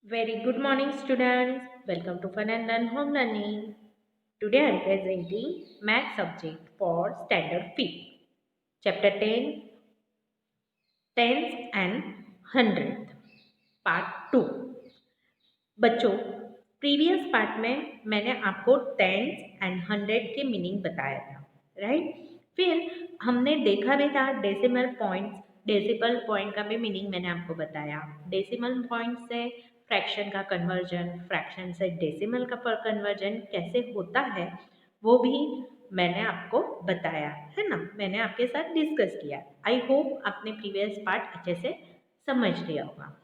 Very good morning, students. Welcome to Fun and Learn Home Learning. Today I am presenting Math subject for Standard 5th, Chapter 10, Tens and Hundredth, Part 2. बच्चों, previous part में मैंने आपको tense and hundred के meaning बताया था, right? फिर हमने देखा भी था डेसिमल पॉइंट्स, डेसिमल पॉइंट का भी मीनिंग मैंने आपको बताया। डेसिमल पॉइंट से फ्रैक्शन का कन्वर्जन, फ्रैक्शन से डेसिमल का कन्वर्जन कैसे होता है वो भी मैंने आपको बताया है ना, मैंने आपके साथ डिस्कस किया। आई होप आपने प्रीवियस पार्ट अच्छे से समझ लिया होगा।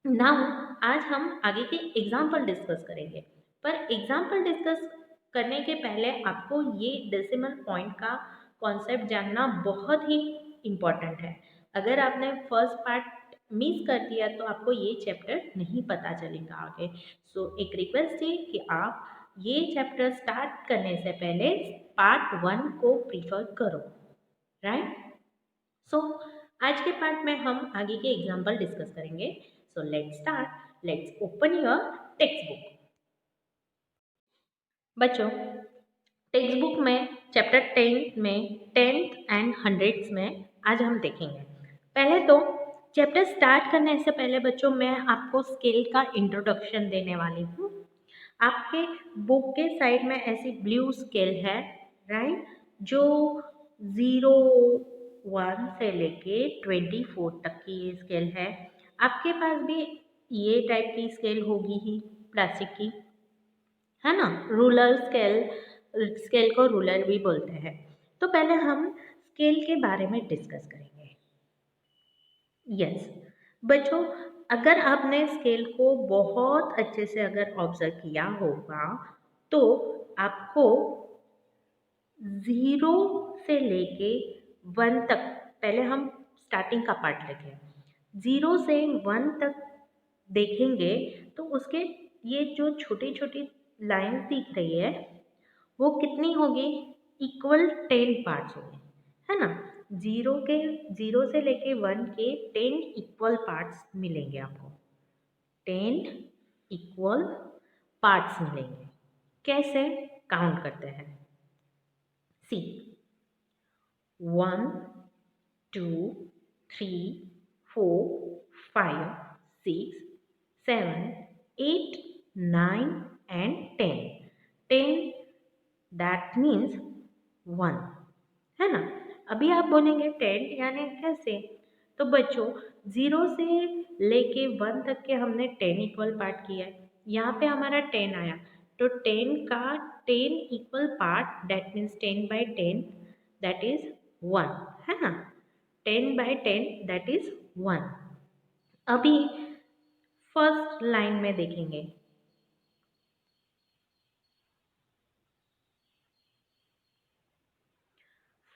नाउ आज हम आगे के एग्जाम्पल डिस्कस करेंगे, पर एग्जाम्पल डिस्कस करने के पहले आपको ये डेसिमल पॉइंट का कॉन्सेप्ट जानना बहुत ही इम्पॉर्टेंट है। अगर आपने फर्स्ट पार्ट मिस कर दिया तो आपको ये चैप्टर नहीं पता चलेगा आगे। सो एक रिक्वेस्ट है कि आप ये चैप्टर स्टार्ट करने से पहले पार्ट 1 को प्रीफर करो, राइट? सो आज के पार्ट में हम आगे के एग्जाम्पल डिस्कस करेंगे। So let's start. Let's open your text book. बच्चों, टेक्स्ट बुक में चैप्टर 10 में टेंथ एंड हंड्रेड्स में आज हम देखेंगे। पहले तो चैप्टर स्टार्ट करने से पहले बच्चों मैं आपको स्केल का इंट्रोडक्शन देने वाली हूँ। आपके बुक के साइड में ऐसी ब्लू स्केल है, राइट, जो 0 1 से लेके 24 तक की ये स्केल है। आपके पास भी ये टाइप की स्केल होगी ही, प्लास्टिक की, है ना। रूलर स्केल, स्केल को रूलर भी बोलते हैं। तो पहले हम स्केल के बारे में डिस्कस करेंगे। यस बच्चों, अगर आपने स्केल को बहुत अच्छे से अगर ऑब्जर्व किया होगा तो आपको 0 से लेके 1 तक, पहले हम स्टार्टिंग का पार्ट लेते हैं। 0 से 1 तक देखेंगे तो उसके ये जो छोटी छोटी लाइंस दिख रही है वो कितनी होगी? इक्वल 10 पार्ट्स होंगे, है ना। 0 से लेके 1 के 10 इक्वल पार्ट्स मिलेंगे आपको। 10 इक्वल पार्ट्स मिलेंगे। कैसे काउंट करते हैं? सी 1 2 3 4 5 6 7 8 9 and 10। 10 दैट मीन्स 1, है ना। अभी आप बोलेंगे 10 यानी कैसे? तो बच्चों 0 से लेके 1 तक के हमने 10 इक्वल पार्ट किया है, यहाँ पे हमारा 10 आया तो 10 का 10 equal part that means 10/10 that is 1, है ना। 10/10 दैट इज 1। अभी फर्स्ट लाइन में देखेंगे,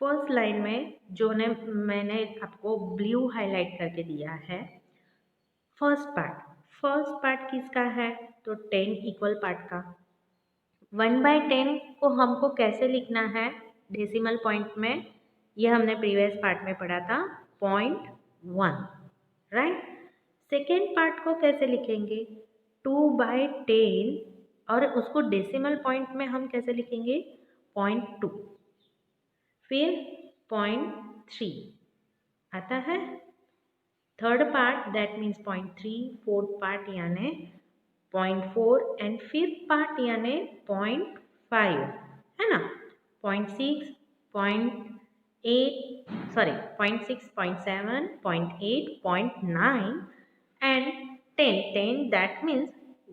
फर्स्ट लाइन में जो ने मैंने आपको ब्लू हाईलाइट करके दिया है, फर्स्ट पार्ट, फर्स्ट पार्ट किसका है? तो 10 इक्वल पार्ट का। 1/10 को हमको कैसे लिखना है डेसिमल पॉइंट में? ये हमने प्रीवियस पार्ट में पढ़ा था, 0.1, राइट। सेकेंड पार्ट को कैसे लिखेंगे? 2/10 और उसको डेसिमल पॉइंट में हम कैसे लिखेंगे? 0.2, फिर 0.3 आता है। Third part that means 0.3, fourth part यानी 0.4 एंड फिफ्थ पार्ट यानी 0.5, है ना। 0.6, 0.8, सॉरी 0.6, 0.7, 0.8, 0.9 एंड 10। 10 दैट मीन्स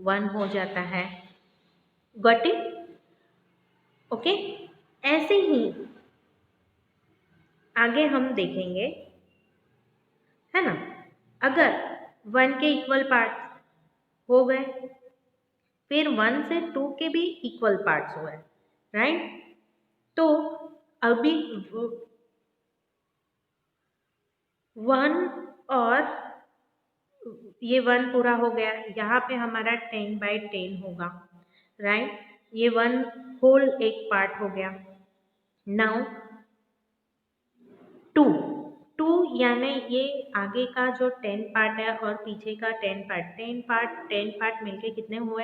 1 हो जाता है। Got it? ओके, ऐसे ही आगे हम देखेंगे, है ना। अगर 1 के इक्वल पार्ट हो गए, फिर 1 से 2 के भी इक्वल पार्ट्स हुए, राइट। तो अभी 1 और ये 1 पूरा हो गया, यहाँ पे हमारा 10/10 होगा, राइट। ये 1 होल एक पार्ट हो गया। नाउ 2, टू यानी ये आगे का जो 10 पार्ट है और पीछे का 10 पार्ट मिलके कितने हुए?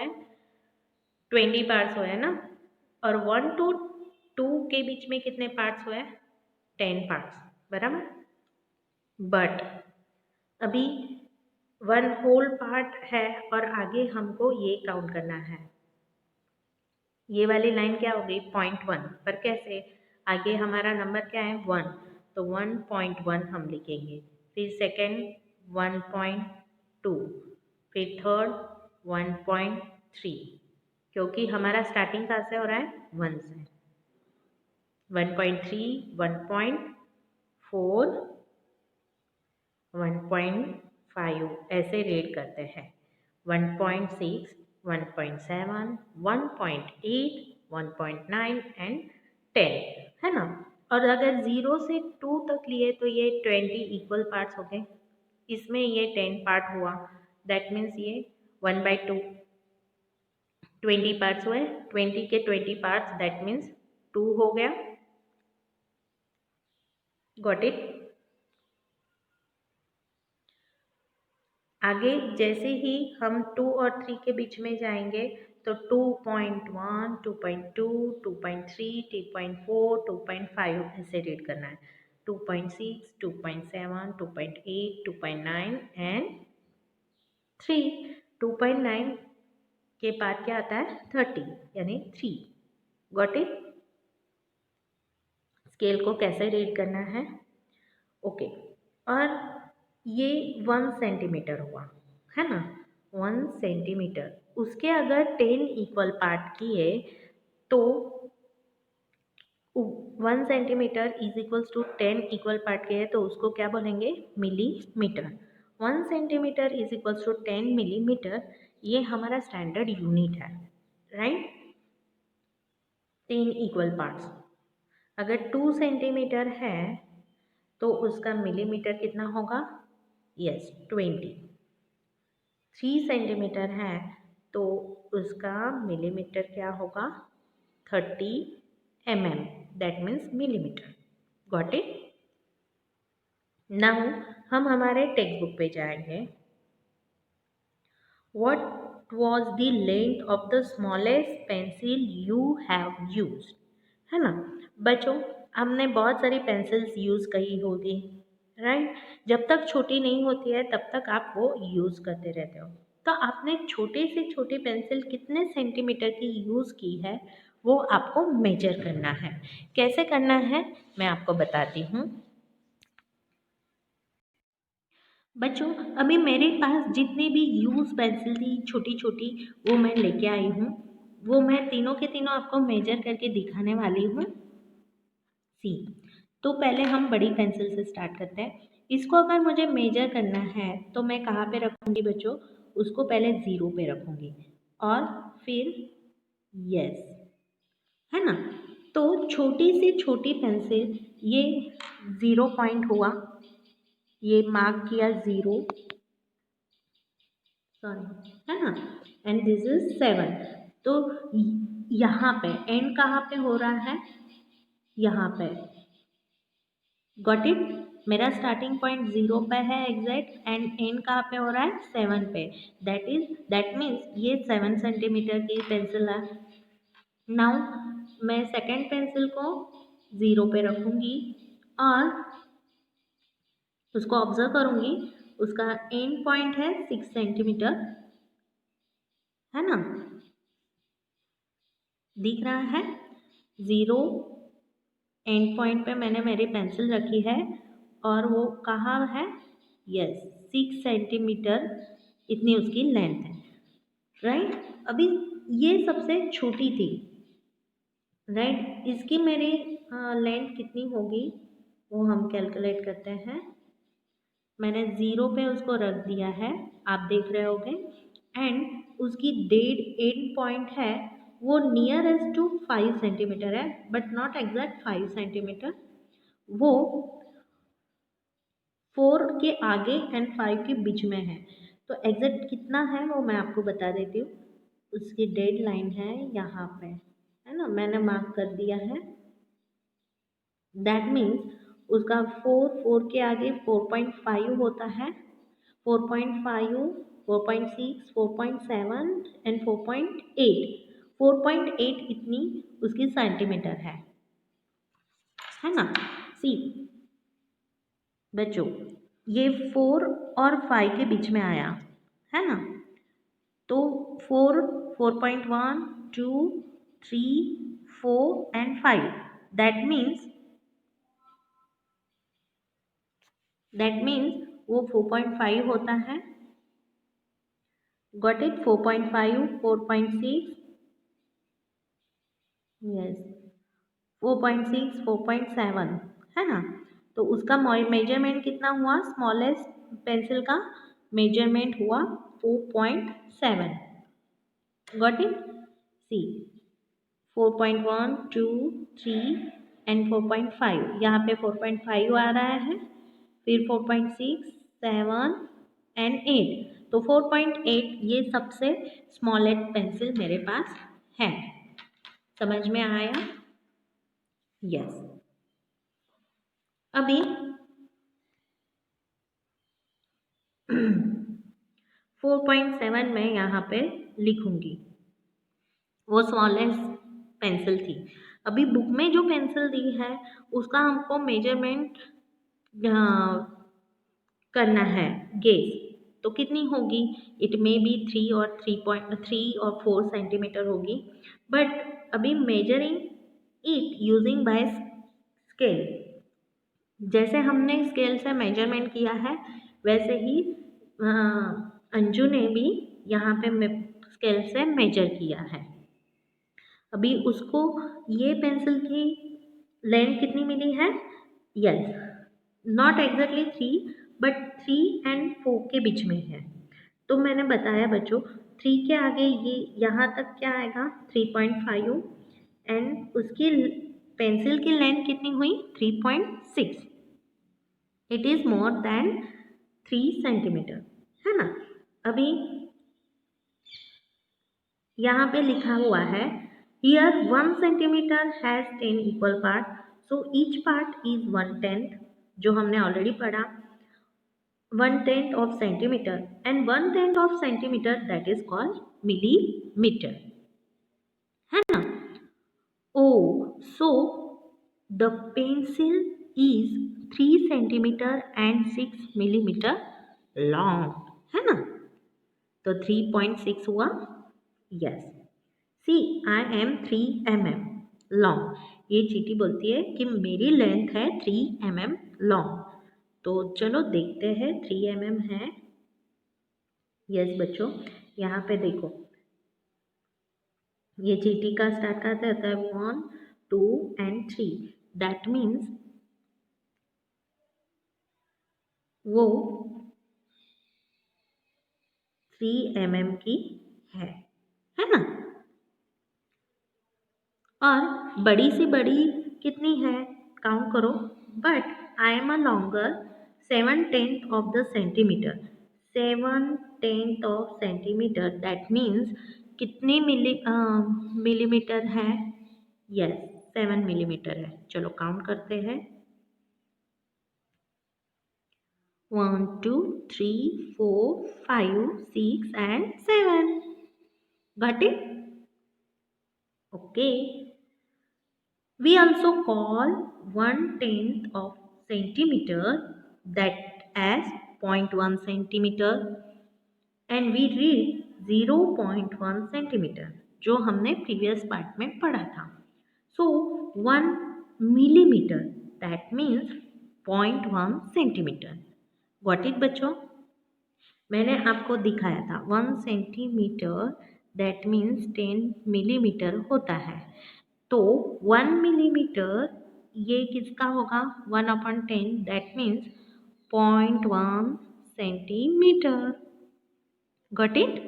20 पार्ट्स हुए ना। और 1 to 2 के बीच में कितने पार्ट्स हुए? 10 पार्ट्स, बराबर। बट अभी 1 होल पार्ट है और आगे हमको ये काउंट करना है। ये वाली लाइन क्या होगी? 0.1। पर कैसे? आगे हमारा नंबर क्या है? 1, तो 1.1 हम लिखेंगे। फिर सेकेंड 1.2, फिर थर्ड 1.3, क्योंकि हमारा स्टार्टिंग कहाँ से हो रहा है? 1 से। 1.3, 1.4, 1.5 ऐसे रेट करते हैं। 1.6, 1.7, 1.8, 1.9 एंड 10, है ना। और अगर 0 से 2 तक लिए तो ये 20 इक्वल पार्ट्स हो गए। इसमें ये 10 पार्ट हुआ, दैट मीन्स ये 1/2 20 पार्ट्स हुए। 20 के 20 पार्ट्स, दैट मीन्स 2 हो गया। Got it? आगे जैसे ही हम 2 और 3 के बीच में जाएंगे तो 2.1, 2.2, 2.3, 2.4, 2.5 ऐसे रीड करना है। 2.6, 2.7, 2.8, 2.9 एंड 3। 2.9 के बाद क्या आता है? 30 यानी 3। Got it? स्केल को कैसे रीड करना है? ओके। और ये 1 सेंटीमीटर हुआ, है ना। 1 सेंटीमीटर, उसके अगर 10 इक्वल पार्ट किए तो 1 centimetre is equals to 10 equal part किए तो उसको क्या बोलेंगे? Millimetre. 1 centimetre is equals to 10 millimetre, ये हमारा स्टैंडर्ड यूनिट है, राइट। 10 equal parts. अगर 2 सेंटीमीटर है तो उसका मिलीमीटर कितना होगा? यस, 20। 3 सेंटीमीटर है तो उसका मिलीमीटर क्या होगा? 30 mm, that means millimetre. Got it? Now हम हमारे टेक्स्ट बुक पे जाएंगे। What was the length of the smallest pencil you have used? है ना बच्चों, हमने बहुत सारी पेंसिल्स यूज़ करी होगी, राइट। जब तक छोटी नहीं होती है तब तक आप वो यूज़ करते रहते हो। तो आपने छोटे से छोटी पेंसिल कितने सेंटीमीटर की यूज़ की है वो आपको मेजर करना है। कैसे करना है मैं आपको बताती हूँ। बच्चों, अभी मेरे पास जितनी भी यूज़ पेंसिल थी छोटी छोटी वो मैं लेके आई हूँ। वो मैं तीनों के तीनों आपको मेजर करके दिखाने वाली हूँ। सी, तो पहले हम बड़ी पेंसिल से स्टार्ट करते हैं। इसको अगर मुझे मेजर करना है तो मैं कहाँ पे रखूँगी बच्चों? उसको पहले 0 पे रखूँगी और फिर यस, है ना। तो छोटी से छोटी पेंसिल ये 0 पॉइंट हुआ, ये मार्क किया 0, सॉरी, है ना। And this is 7। तो यहाँ पे एंड कहाँ पे हो रहा है? यहाँ पे। Got it? मेरा स्टार्टिंग पॉइंट 0 पे है एग्जैक्ट एंड एंड कहाँ पे हो रहा है? 7 पे। दैट मीन्स ये 7 सेंटीमीटर की पेंसिल है। नाउ मैं सेकेंड पेंसिल को 0 पे रखूँगी और उसको ऑब्जर्व करूँगी। उसका एंड पॉइंट है 6 सेंटीमीटर, है ना। दिख रहा है? 0 एंड पॉइंट पे मैंने मेरी पेंसिल रखी है और वो कहाँ है? यस, 6 सेंटीमीटर इतनी उसकी लेंथ है, राइट। अभी ये सबसे छोटी थी, राइट। इसकी मेरी लेंथ कितनी होगी वो हम कैलकुलेट करते हैं। मैंने 0 पे उसको रख दिया है, आप देख रहे होगे। एंड उसकी डेड एंड पॉइंट है वो नियरेस्ट टू 5 सेंटीमीटर है, बट नॉट एग्जैक्ट 5 सेंटीमीटर। वो 4 के आगे एंड 5 के बीच में है। तो एग्जैक्ट कितना है वो मैं आपको बता देती हूँ। उसकी डेड लाइन है यहाँ पे, है ना, मैंने मार्क कर दिया है। दैट मीन्स उसका 4 के आगे 4.5 होता है, 4.5, 4.6, 4.7 एंड 4.8। 4.8 इतनी उसकी सेंटीमीटर है ना। सी बच्चों, ये 4 और 5 के बीच में आया है ना, तो 4, 4.1, 2, 3, 4 एंड 5, दैट मीन्स वो 4.5 होता है। Got it? 4.5, 4.6, यस 4.6, 4.7 है ना। तो उसका मेजरमेंट कितना हुआ? स्मॉलेस्ट पेंसिल का मेजरमेंट हुआ 4.7। Got it? सी 4.1, 2, 3 एंड 4.5, यहाँ पे 4.5 आ रहा है, फिर 4.6, 7 एंड 8। तो 4.8 ये सबसे स्मॉलेस्ट पेंसिल मेरे पास है। समझ में आया? यस। अभी 4.7 मैं यहाँ पे लिखूंगी, वो स्मॉलेस्ट पेंसिल थी। अभी बुक में जो पेंसिल दी है उसका हमको मेजरमेंट करना है, गेस तो कितनी होगी? इट मे बी 3 और 4 सेंटीमीटर होगी, बट अभी measuring it using by scale, जैसे हमने स्केल से मेजरमेंट किया है वैसे ही अंजू ने भी यहाँ पे स्केल से मेजर किया है। अभी उसको ये पेंसिल की लेंथ कितनी मिली है? Yes, not exactly 3 but 3 and 4 के बीच में है। तो मैंने बताया बच्चों 3 के आगे ये यहाँ तक क्या आएगा? 3.5 एंड उसकी पेंसिल की लेंथ कितनी हुई? 3.6। It is more than 3 centimetre है ना। अभी यहाँ पे लिखा हुआ है here 1 centimetre has 10 equal part, so each part is 1/10, जो हमने ऑलरेडी पढ़ा। 1/10 of centimetre and 1/10 of centimetre that is called millimetre है ना। Oh so the pencil is 3 centimetre and 6 millimetre long है ना। तो 3.6 हुआ। Yes, see I am 3 mm long. ये चीटी बोलती है कि मेरी लेंथ है 3 mm लॉन्ग। तो चलो देखते हैं 3 mm है। यस बच्चों, यहाँ पे देखो ये चीटी का स्टार्ट करते होता है 1, 2 एंड 3, दैट मीन्स वो 3 mm की है ना। और बड़ी से बड़ी कितनी है? काउंट करो। But I am a longer 7/10 of the centimetre. 7/10 of centimetre that means कितने मिलीमीटर है? यस 7 मिलीमीटर है। चलो काउंट करते हैं 1, 2, 3, 4, 5, 6 and 7. Got it? Okay. We also call 1/10 of centimeter that as 0.1 centimeter and we read 0.1 centimeter जो हमने previous part में पढ़ा था। So 1 millimeter that means 0.1 centimeter. Got it बच्चों? मैंने आपको दिखाया था 1 सेंटीमीटर दैट मीन्स 10 मिलीमीटर होता है। तो 1 मिलीमीटर ये किसका होगा? 1/10 that means 0.1 centimetre. Got it?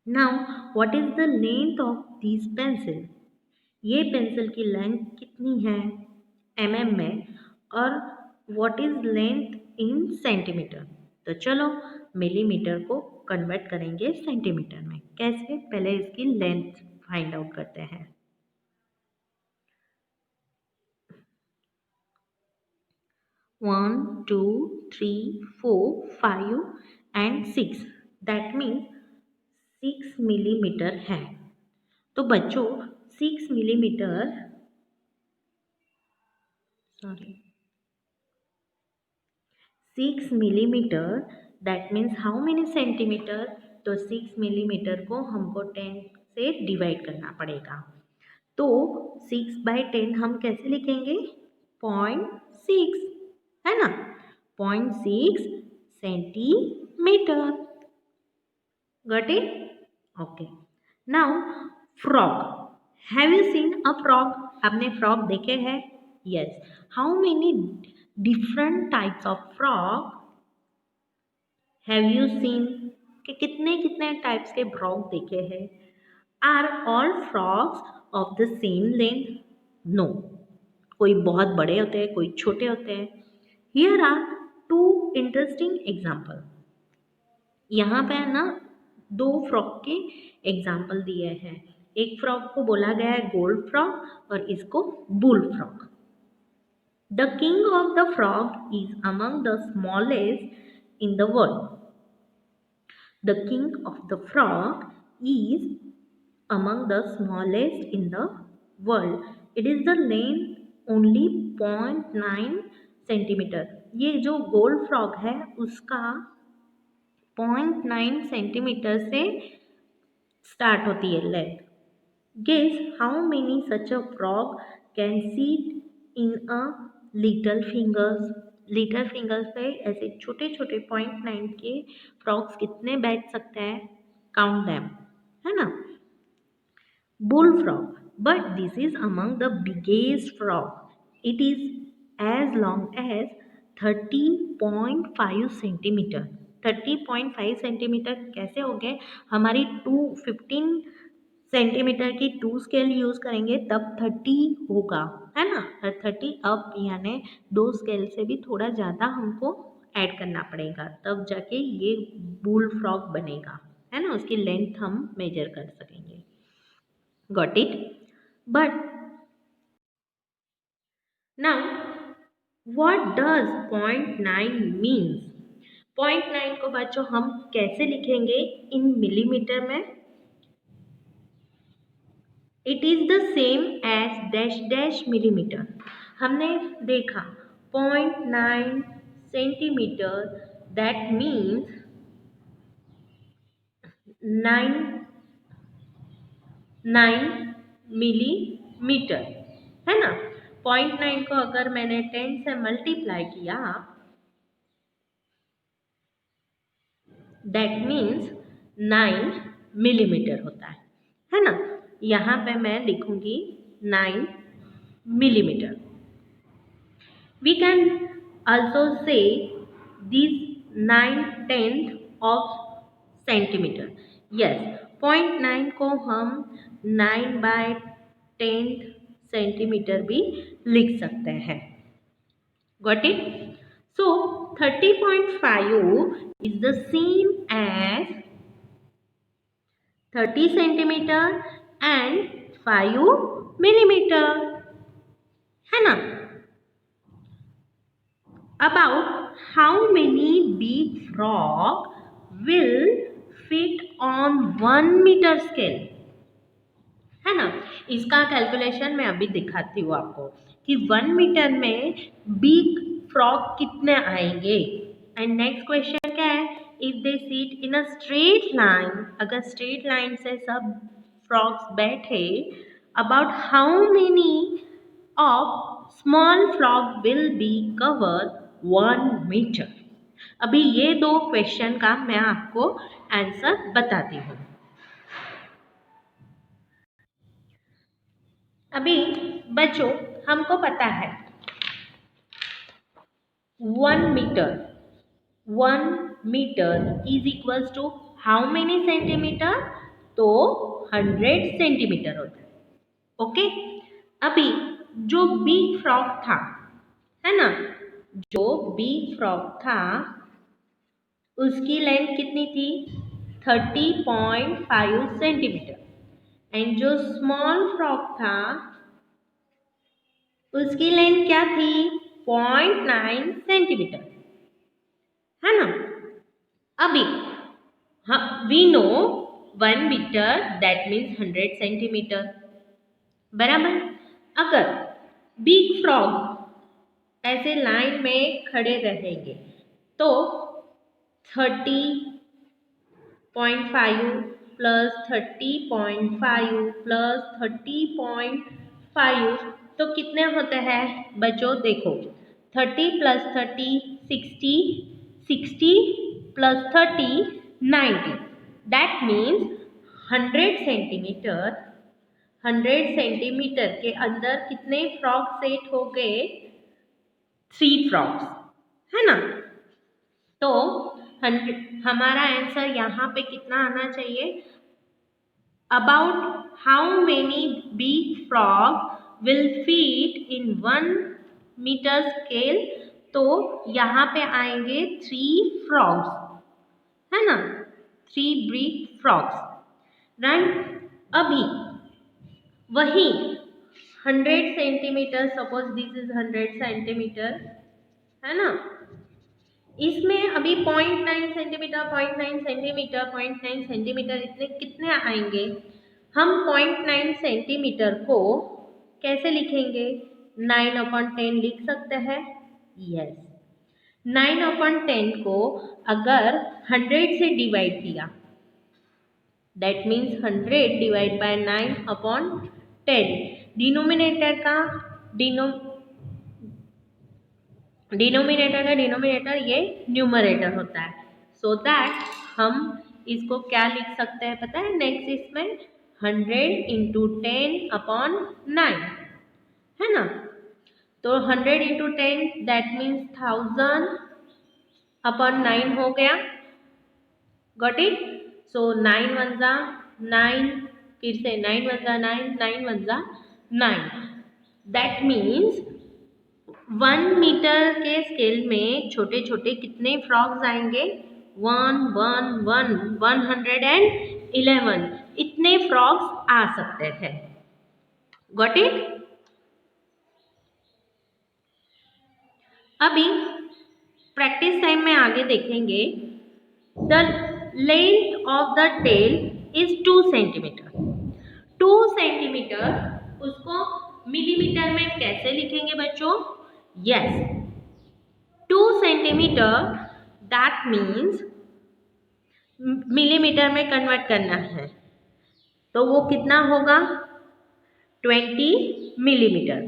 Now what is the length of this pencil? ये पेंसिल की लेंथ कितनी है mm में, और what is length in centimetre? तो चलो मिलीमीटर को कन्वर्ट करेंगे सेंटीमीटर में। कैसे? पहले इसकी लेंथ फाइंड आउट करते हैं। 1, 2, 3, 4, 5 एंड 6, दैट मीन्स 6 मिलीमीटर है। तो बच्चों 6 millimetre, sorry 6 millimetre that means how many centimetre. तो 6 मिलीमीटर को हमको 10 से डिवाइड करना पड़ेगा। तो 6/10 हम कैसे लिखेंगे? 0.6 है ना, 0.6 centimetre. Got it? Okay. Now frog, have you seen a frog? आपने फ्रॉग देखे हैं? Yes. How many different types of frog have you seen? कि कितने कितने टाइप्स के फ्रॉग देखे हैं? Are all frogs of the same length? No, कोई बहुत बड़े होते हैं, कोई छोटे होते हैं। Here are two interesting example. यहाँ पे ना दो फ्रॉग के एग्जाम्पल दिए हैं। एक फ्रॉग को बोला गया है गोल्ड फ्रॉग और इसको bull frog. The king of the frog is among the smallest in the world. The king of the frog is among the smallest in the world. It is the length only 0.9 centimetre. ये जो gold frog है उसका 0.9 centimetre से start होती है length. Guess how many such a frog can sit in a little fingers. Little fingers पे ऐसे छोटे छोटे 0.9 के फ्रॉग्स कितने बैठ सकते हैं? काउंट दैम, है ना। Bullfrog, but this is among the biggest frog. It is as long as 30.5 centimetre. 30.5 centimetre कैसे हो गए? हमारी 15 सेंटीमीटर की 2 स्केल यूज़ करेंगे तब 30 होगा, है ना। 30 अप यानी 2 स्केल से भी थोड़ा ज़्यादा हमको ऐड करना पड़ेगा तब जाके ये बुल फ्रॉग बनेगा, है ना। उसकी लेंथ हम मेजर कर सकेंगे। Got it? But now, what does 0.9 means? 0.9 को बच्चों हम कैसे लिखेंगे इन मिलीमीटर में? It is the same as dash dash millimeter. हमने देखा 0.9 सेंटीमीटर, that means 9 मिलीमीटर, है ना। 0.9 को अगर मैंने 10 से मल्टीप्लाई किया दैट मीन्स 9 मिलीमीटर होता है ना। यहाँ पे मैं लिखूंगी 9 millimetre. We can also say this 9/10 of centimetre. Yes, 0.9 को हम 9/10 सेंटीमीटर भी लिख सकते हैं। Got it? So 30.5 is the same as 30 centimeter and 5 millimeter, है ना। About how many big frog will fit on 1 meter scale, है ना। इसका कैलकुलेशन मैं अभी दिखाती हूँ आपको कि 1 मीटर में बिग फ्रॉग कितने आएंगे। एंड नेक्स्ट क्वेश्चन क्या है? If they sit in a straight line, अगर स्ट्रेट लाइन से सब फ्रॉग्स बैठे, about how many of small frog will be cover 1 metre. अभी ये दो क्वेश्चन का मैं आपको आंसर बताती हूँ। अभी बच्चों हमको पता है 1 metre is equals to how many centimetre? तो 100 सेंटीमीटर होता है। ओके। अभी जो बिग फ्रॉग था, है ना, जो बिग फ्रॉग था उसकी लेंथ कितनी थी? 30.5 सेंटीमीटर। एंड जो स्मॉल फ्रॉग था उसकी लेंथ क्या थी? 0.9 सेंटीमीटर, है ना। अभी we know 1 metre that means 100 centimetre, बराबर। अगर बिग फ्रॉग ऐसे लाइन में खड़े रहेंगे तो 30.5 प्लस 30.5 प्लस 30.5 तो कितने होते हैं बच्चों? देखो 30 plus 30 60, 60 plus 30 90, that means 100 centimetre. 100 centimetre के अंदर कितने फ्रॉग सेट हो गए? 3 फ्रॉग्स, है ना। तो हमारा आंसर यहाँ पे कितना आना चाहिए? About how many big frog will fit in 1 metre scale, तो यहाँ पे आएंगे 3 फ्रॉग्स, है ना, 3 बिग फ्रॉग्स, राइट। अभी वही 100 centimetre, suppose this is 100 centimetre, है ना। इसमें अभी 0.9 सेंटीमीटर, 0.9 सेंटीमीटर, 0.9 सेंटीमीटर इतने कितने आएंगे? हम 0.9 सेंटीमीटर को कैसे लिखेंगे? 9/10 लिख सकते हैं, यस। 9/10 को अगर 100 से डिवाइड किया, that means 100 divide by 9/10, denominator का डिनोमिनेटर ये न्यूमरेटर होता है, सो दैट हम इसको क्या लिख सकते हैं पता है? नेक्स्ट इसमें 100 इंटू 10/9, है ना। तो 100 इंटू 10 दैट मीन्स 1000/9 हो गया, गॉट इट। सो 9 1 जा 9, फिर से 9 1 जा 9, 9 1 जा 9, दैट मीन्स 1 मीटर के स्केल में छोटे छोटे कितने फ्रॉग्स आएंगे? 1 1 1 111 इतने फ्रॉग्स आ सकते हैं, गॉट इट। अभी प्रैक्टिस टाइम में आगे देखेंगे। The length of the tail is 2 centimetre. 2 centimetre उसको मिलीमीटर में कैसे लिखेंगे बच्चों? Yes, 2 centimetre that means millimetre में कन्वर्ट करना है, तो वो कितना होगा? 20 मिलीमीटर।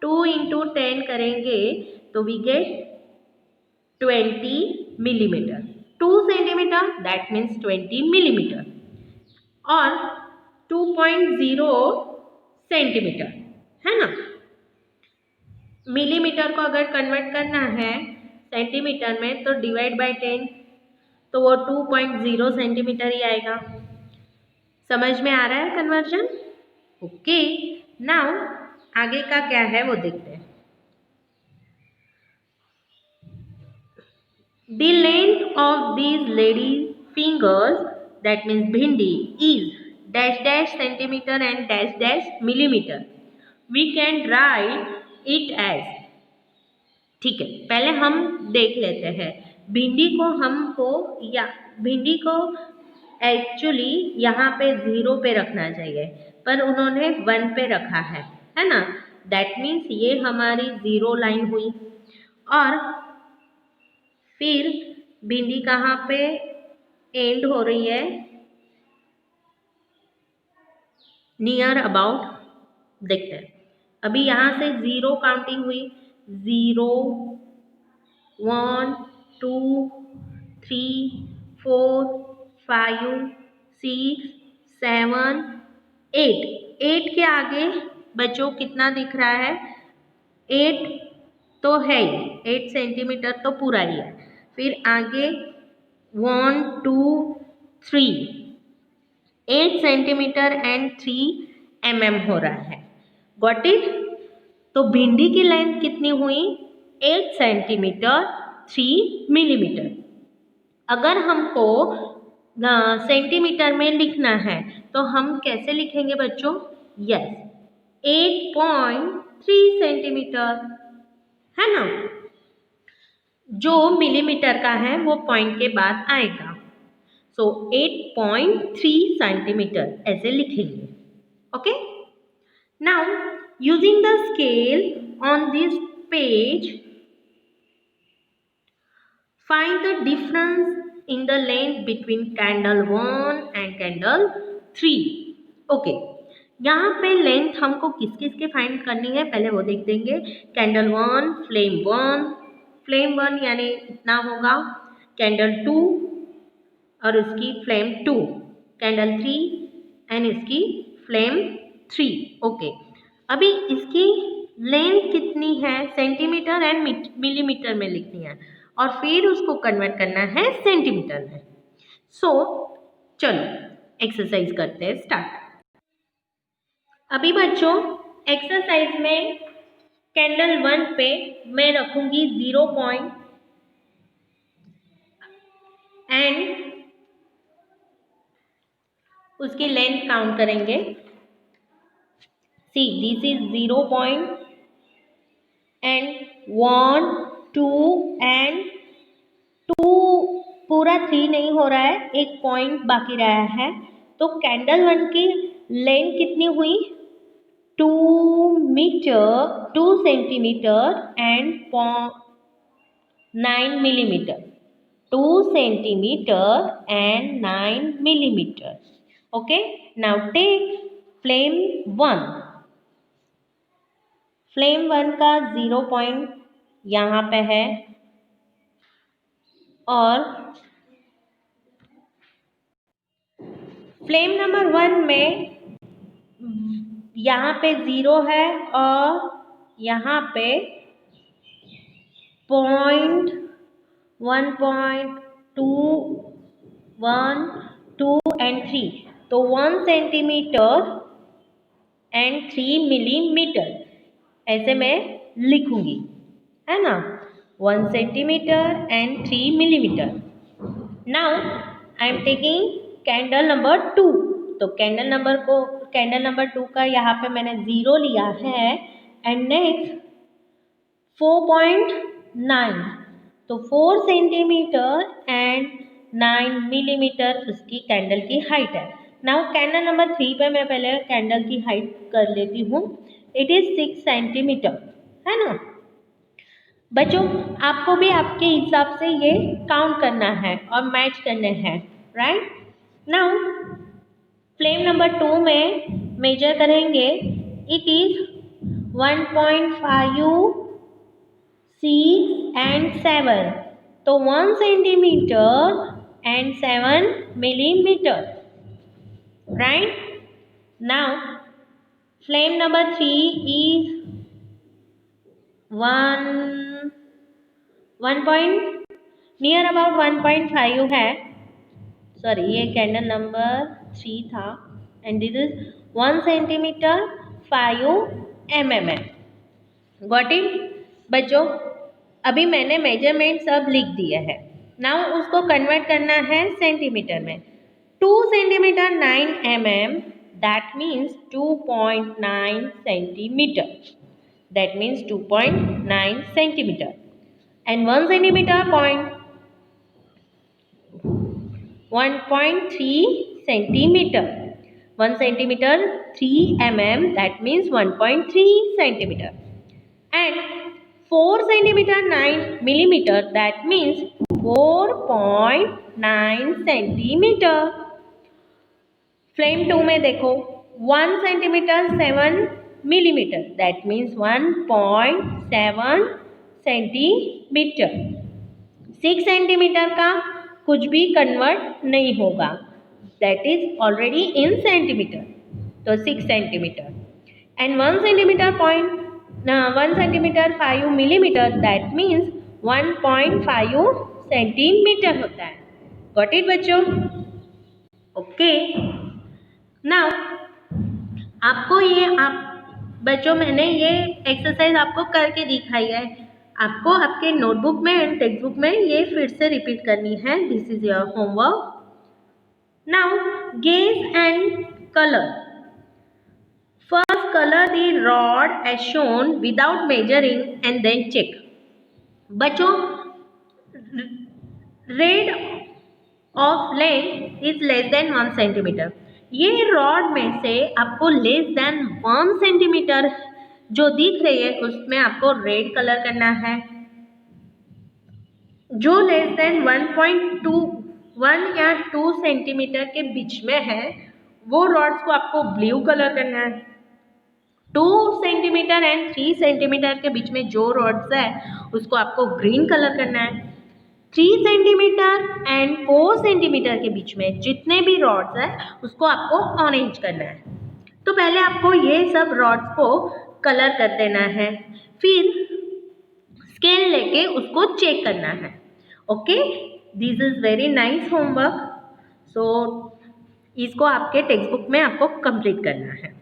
2 इंटू 10 करेंगे तो we get 20 millimetre. 2 centimetre that means 20 millimetre, और 2.0 सेंटीमीटर, है ना। मिलीमीटर को अगर कन्वर्ट करना है सेंटीमीटर में तो डिवाइड बाय 10, तो वो 2.0 सेंटीमीटर ही आएगा। समझ में आ रहा है कन्वर्जन? ओके, नाउ आगे का क्या है वो देखते हैं। The length of these ladies' fingers, that means bhindi, is dash dash centimeter and dash dash millimeter. We can write it as, ठीक है, पहले हम देख लेते हैं। भिंडी को एक्चुअली यहाँ पे 0 पे रखना चाहिए, पर उन्होंने 1 पे रखा है ना। दैट मीन्स ये हमारी 0 लाइन हुई, और फिर भिंडी कहाँ पे एंड हो रही है? नियर अबाउट, देखते हैं। अभी यहाँ से 0 काउंटिंग हुई, 0 1 2 3 4 5 6 7 8, 8 के आगे बच्चों कितना दिख रहा है? 8 तो है ही, 8 सेंटीमीटर तो पूरा ही है। फिर आगे 1 2 3, 8 सेंटीमीटर एंड 3 mm हो रहा है, गॉट इट। तो भिंडी की लेंथ कितनी हुई? 8 सेंटीमीटर 3 मिलीमीटर। अगर हमको सेंटीमीटर में लिखना है तो हम कैसे लिखेंगे बच्चों? यस, 8.3 सेंटीमीटर, है ना। जो मिलीमीटर का है वो पॉइंट के बाद आएगा। सो 8.3 सेंटीमीटर ऐसे लिखेंगे। Okay, now using the scale on this page, find the difference in the length between candle 1 and candle 3. Okay, यहाँ पे लेंथ हमको किस किस के फाइंड करनी है पहले वो देख देंगे। कैंडल 1, फ्लेम 1 यानी इतना होगा, कैंडल 2 और उसकी फ्लेम 2, कैंडल 3 एंड इसकी फ्लेम 3। ओके, अभी इसकी लेंथ कितनी है सेंटीमीटर एंड मिलीमीटर में लिखनी है और फिर उसको कन्वर्ट करना है सेंटीमीटर में। सो चलो एक्सरसाइज करते हैं स्टार्ट। अभी बच्चों एक्सरसाइज में कैंडल 1 पे मैं रखूंगी 0 पॉइंट एंड उसकी लेंथ काउंट करेंगे। See this is 0 point and 1 2 and 2 पूरा 3 नहीं हो रहा है, एक पॉइंट बाकी रहा है। तो कैंडल 1 की लेंथ कितनी हुई 2 metre 2 centimetre and 9 millimetre 2 centimetre and 9 millimeter. Okay, now take flame 1. Flame 1 का 0 पॉइंट यहाँ पे है और फ्लेम नंबर 1 में यहाँ पे 0 है और यहाँ पे पॉइंट 1.2 1 2 एंड 3, तो 1 सेंटीमीटर एंड 3 मिलीमीटर ऐसे मैं लिखूंगी, है ना। 1 centimetre and 3 millimetre. Now I am taking candle number 2, तो कैंडल नंबर 2 का यहाँ पे मैंने 0 लिया है एंड नेक्स्ट 4.9, तो 4 सेंटीमीटर एंड 9 मिलीमीटर उसकी कैंडल की हाइट है। नाउ कैंडल नंबर 3 पे मैं पहले कैंडल की हाइट कर लेती हूँ। इट इज 6 सेंटीमीटर, है ना। बच्चों आपको भी आपके हिसाब से ये काउंट करना है और मैच करने हैं, राइट। नाउ फ्लेम नंबर 2 में मेजर करेंगे। इट इज 1.5 6 एंड 7, तो 1 centimetre and 7 millimetre, right. Now flame number 3 is 1 point near about 1.5 है, सॉरी ये कैंडल नंबर 3 था and this is 1 centimetre 5 mm। Got it बच्चों, अभी मैंने मेजरमेंट सब लिख दिए हैं। नाउ उसको कन्वर्ट करना है सेंटीमीटर में। 2 centimetre 9 mm, that means 2.9 centimeter, that means 2.9 centimeter, and 1 centimeter point 1.3 centimeter, 1 centimeter 3 mm, that means 1.3 centimeter, and 4 centimeter 9 millimeter, that means 4.9 centimeter। Flame 2 में देखो 1 centimetre 7 millimetre, that means 1.7 centimetre. 6 centimetre का कुछ भी convert नहीं होगा, that is already in centimetre, तो 6 centimetre and 1 centimetre 5 millimetre, that means 1.5 centimetre होता है। गॉट इट बच्चों? ओके, नाउ आपको ये बच्चों मैंने ये एक्सरसाइज आपको करके दिखाई है, आपको आपके नोटबुक में एंड टेक्स्ट बुक में ये फिर से रिपीट करनी है। This is your homework. Now gauge and colour. First colour the rod as shown without measuring and then check. बच्चों, red of length is less than 1 centimetre. ये rod में से आपको लेस देन 1 सेंटीमीटर जो दिख रही है उसमें आपको रेड कलर करना है। जो लेस देन 1 या 2 सेंटीमीटर के बीच में है वो रॉड्स को आपको ब्लू कलर करना है। 2 सेंटीमीटर एंड 3 सेंटीमीटर के बीच में जो रॉड्स है उसको आपको ग्रीन कलर करना है। 3 सेंटीमीटर एंड 4 सेंटीमीटर के बीच में जितने भी रॉड्स है उसको आपको ऑरेंज करना है। तो पहले आपको ये सब रॉड्स को कलर कर देना है, फिर स्केल लेके उसको चेक करना है। Okay, this is very nice homework. So इसको आपके टेक्स्ट बुक में आपको कंप्लीट करना है।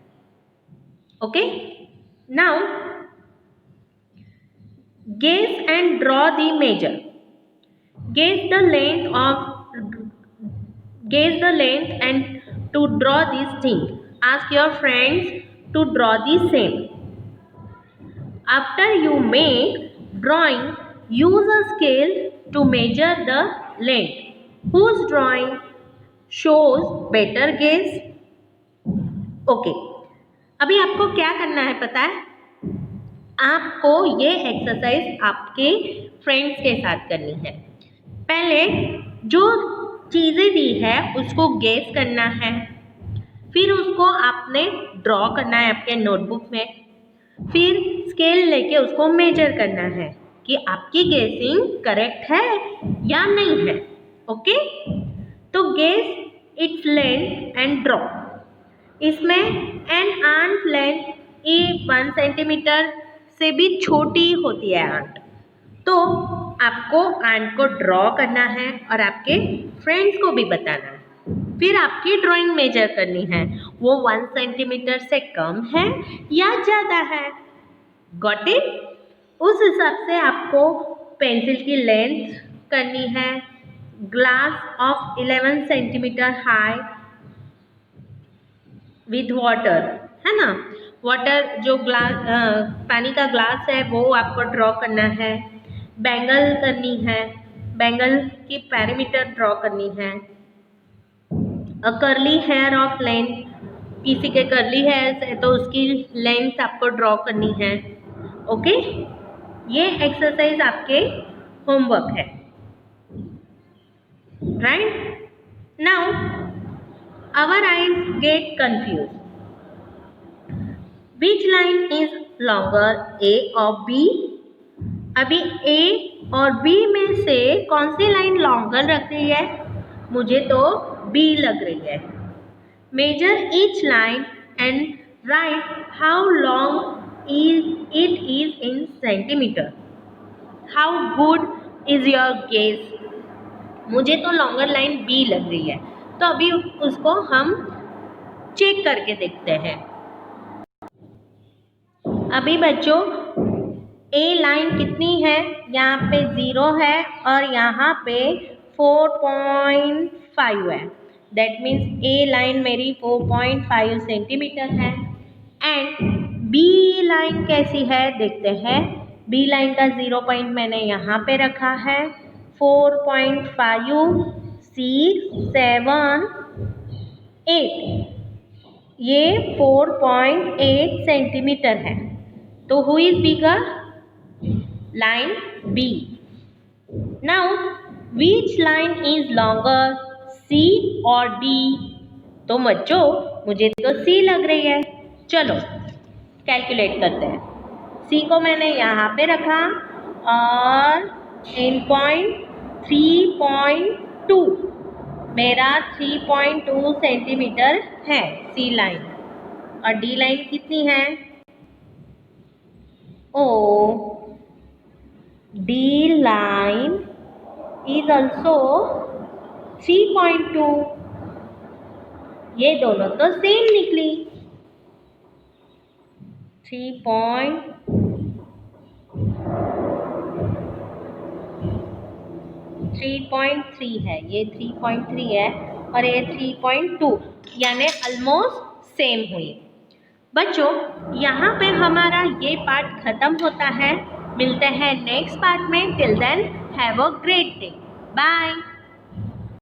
Okay, now guess and draw the measure. Gauge the length and to draw this thing. Ask your friends to draw the same. After you make drawing, use a scale to measure the length. Whose drawing shows better gauge? Okay. अभी आपको क्या करना है पता है? आपको ये exercise आपके फ्रेंड्स के साथ करनी है। पहले जो चीज़ें दी है उसको गेस करना है, फिर उसको आपने ड्रॉ करना है आपके नोटबुक में, फिर स्केल लेके उसको मेजर करना है कि आपकी गेसिंग करेक्ट है या नहीं है। ओके, तो guess its length and draw. इसमें एन आंट लेंथ 1 सेंटीमीटर से भी छोटी होती है आंट, तो आपको आंट को ड्रॉ करना है और आपके फ्रेंड्स को भी बताना है। फिर आपकी ड्राइंग मेजर करनी है, वो 1 सेंटीमीटर से कम है या ज़्यादा है। Got it? उस हिसाब से आपको पेंसिल की लेंथ करनी है। Glass of 11 centimetre high with water, है ना। वाटर जो ग्लास पानी का ग्लास है वो आपको ड्रॉ करना है। बैंगल करनी है, बैंगल की पैरामीटर ड्रॉ करनी है। अ कर्ली हेयर ऑफ लेंथ, किसी के कर्ली हेयर्स है तो उसकी लेंथ आपको ड्रॉ करनी है। ओके, ये एक्सरसाइज आपके होमवर्क है। Right now our eyes get confuse. Which line is longer, a और बी? अभी ए और बी में से कौन सी लाइन लॉन्गर लग रही है? मुझे तो बी लग रही है। Measure each line and write how long it is in centimetre. How good is your guess? मुझे तो लॉन्गर लाइन बी लग रही है, तो अभी उसको हम चेक करके देखते हैं। अभी बच्चों ए लाइन कितनी है? यहाँ पे 0 है और यहाँ पे 4.5 है। दैट मीन्स ए लाइन मेरी 4.5 सेंटीमीटर है। एंड बी लाइन कैसी है देखते हैं। बी लाइन का 0 पॉइंट मैंने यहाँ पे रखा है। 4.5, 6, 7, 8, ये 4.8 सेंटीमीटर है। तो who is bigger? Line B. Now, which line is longer, C or D? तो बच्चों मुझे तो C लग रही है। चलो कैलकुलेट करते हैं। C को मैंने यहाँ पे रखा और एंड पॉइंट 3.2, मेरा 3.2 सेंटीमीटर है C लाइन। और D लाइन कितनी है? ओ, D line is also 3.2. ये दोनों तो सेम निकली। 3.3 है, ये 3.3 है और ये 3.2, यानी ऑलमोस्ट सेम हुई। बच्चों यहाँ पे हमारा ये पार्ट खत्म होता है। मिलते हैं नेक्स्ट पार्ट में. Till then have a great day. Bye.